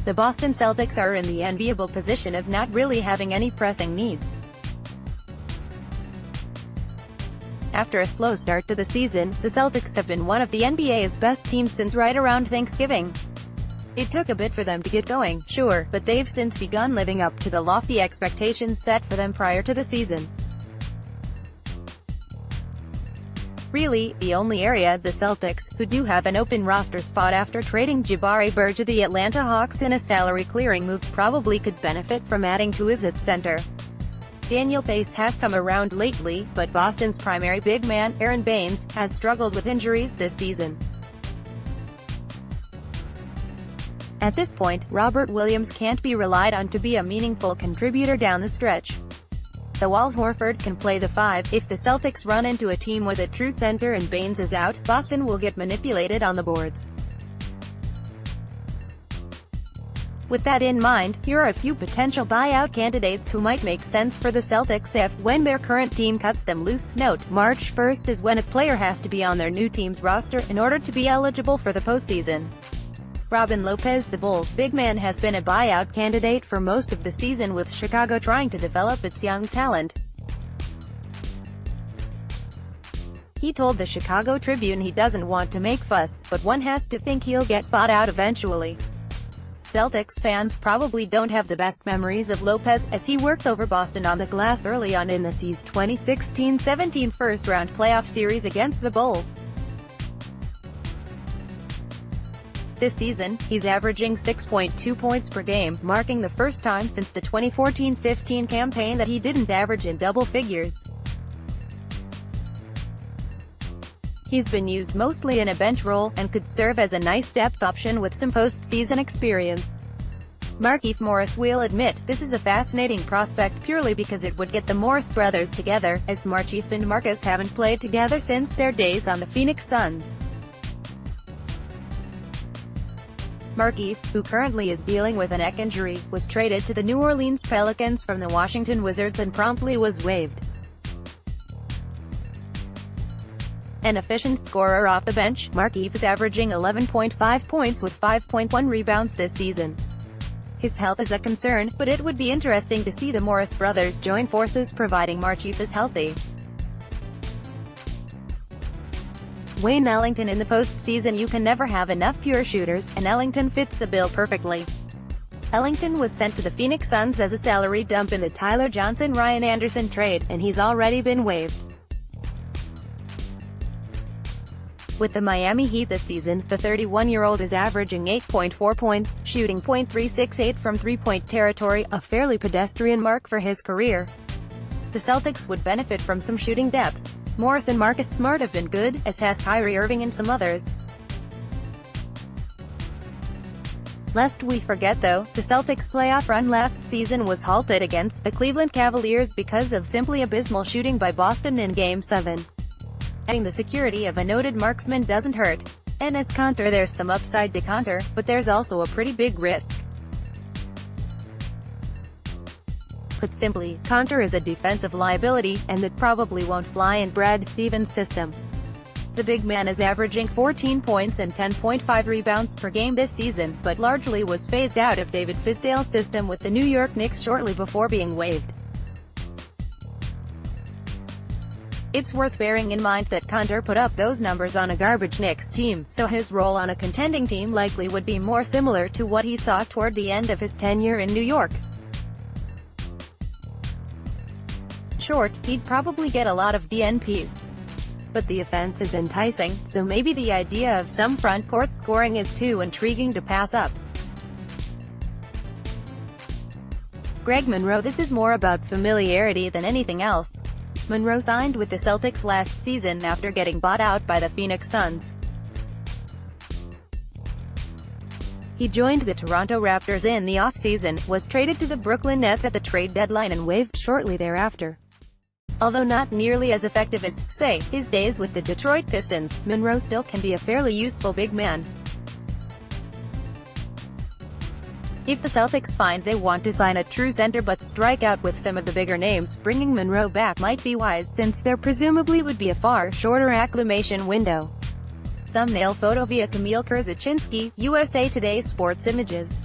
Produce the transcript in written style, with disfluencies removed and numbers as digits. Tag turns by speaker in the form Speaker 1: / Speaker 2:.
Speaker 1: the Boston Celtics are in the enviable position of not really having any pressing needs. After a slow start to the season, the Celtics have been one of the NBA's best teams since right around Thanksgiving. It took a bit for them to get going, sure, but they've since begun living up to the lofty expectations set for them prior to the season. Really, the only area the Celtics, who do have an open roster spot after trading Jabari Bird to the Atlanta Hawks in a salary-clearing move, probably could benefit from adding to is at center. Daniel Theis has come around lately, but Boston's primary big man, Aaron Baines, has struggled with injuries this season. At this point, Robert Williams can't be relied on to be a meaningful contributor down the stretch. Though Al Horford can play the 5, if the Celtics run into a team with a true center and Baines is out, Boston will get manipulated on the boards. With that in mind, here are a few potential buyout candidates who might make sense for the Celtics if, when their current team cuts them loose. Note, March 1st is when a player has to be on their new team's roster in order to be eligible for the postseason. Robin Lopez, the Bulls' big man, has been a buyout candidate for most of the season, with Chicago trying to develop its young talent. He told the Chicago Tribune he doesn't want to make fuss, but one has to think he'll get bought out eventually. Celtics fans probably don't have the best memories of Lopez, as he worked over Boston on the glass early on in the C's 2016-17 first-round playoff series against the Bulls. This season, he's averaging 6.2 points per game, marking the first time since the 2014-15 campaign that he didn't average in double figures. He's been used mostly in a bench role, and could serve as a nice depth option with some postseason experience. Markieff Morris will admit, this is a fascinating prospect purely because it would get the Morris brothers together, as Markieff and Marcus haven't played together since their days on the Phoenix Suns. Markieff, who currently is dealing with a neck injury, was traded to the New Orleans Pelicans from the Washington Wizards and promptly was waived. An efficient scorer off the bench, Markieff is averaging 11.5 points with 5.1 rebounds this season. His health is a concern, but it would be interesting to see the Morris brothers join forces providing Markieff is healthy. Wayne Ellington in the postseason. You can never have enough pure shooters, and Ellington fits the bill perfectly. Ellington was sent to the Phoenix Suns as a salary dump in the Tyler Johnson-Ryan Anderson trade, and he's already been waived. With the Miami Heat this season, the 31-year-old is averaging 8.4 points, shooting .368 from three-point territory, a fairly pedestrian mark for his career. The Celtics would benefit from some shooting depth. Morris and Marcus Smart have been good, as has Kyrie Irving and some others. Lest we forget though, the Celtics' playoff run last season was halted against the Cleveland Cavaliers because of simply abysmal shooting by Boston in Game 7. Adding the security of a noted marksman doesn't hurt. And as Kanter, there's some upside to Kanter, but there's also a pretty big risk. Put simply, Kanter is a defensive liability, and that probably won't fly in Brad Stevens' system. The big man is averaging 14 points and 10.5 rebounds per game this season, but largely was phased out of David Fizdale's system with the New York Knicks shortly before being waived. It's worth bearing in mind that Kanter put up those numbers on a garbage Knicks team, so his role on a contending team likely would be more similar to what he saw toward the end of his tenure in New York. Short, he'd probably get a lot of DNPs. But the offense is enticing, so maybe the idea of some front court scoring is too intriguing to pass up. Greg Monroe. This is more about familiarity than anything else. Monroe signed with the Celtics last season after getting bought out by the Phoenix Suns. He joined the Toronto Raptors in the offseason, was traded to the Brooklyn Nets at the trade deadline and waived shortly thereafter. Although not nearly as effective as, say, his days with the Detroit Pistons, Monroe still can be a fairly useful big man. If the Celtics find they want to sign a true center but strike out with some of the bigger names, bringing Monroe back might be wise since there presumably would be a far shorter acclimation window. Thumbnail photo via Kamil Kurzaczynski, USA Today Sports Images.